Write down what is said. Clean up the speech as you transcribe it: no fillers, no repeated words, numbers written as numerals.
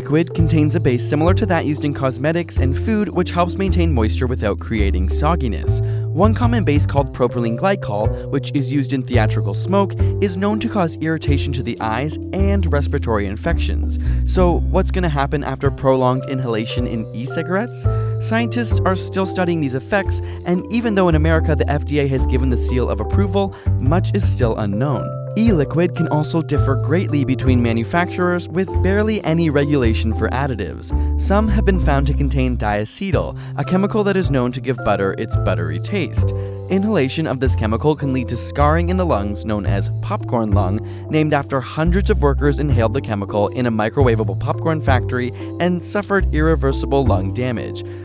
Liquid contains a base similar to that used in cosmetics and food, which helps maintain moisture without creating sogginess. One common base called propylene glycol, which is used in theatrical smoke, is known to cause irritation to the eyes and respiratory infections. So what's going to happen after prolonged inhalation in e-cigarettes? Scientists are still studying these effects, and even though in America the FDA has given the seal of approval, much is still unknown. E-liquid can also differ greatly between manufacturers, with barely any regulation for additives. Some have been found to contain diacetyl, a chemical that is known to give butter its buttery taste. Inhalation of this chemical can lead to scarring in the lungs known as popcorn lung, named after hundreds of workers inhaled the chemical in a microwavable popcorn factory and suffered irreversible lung damage.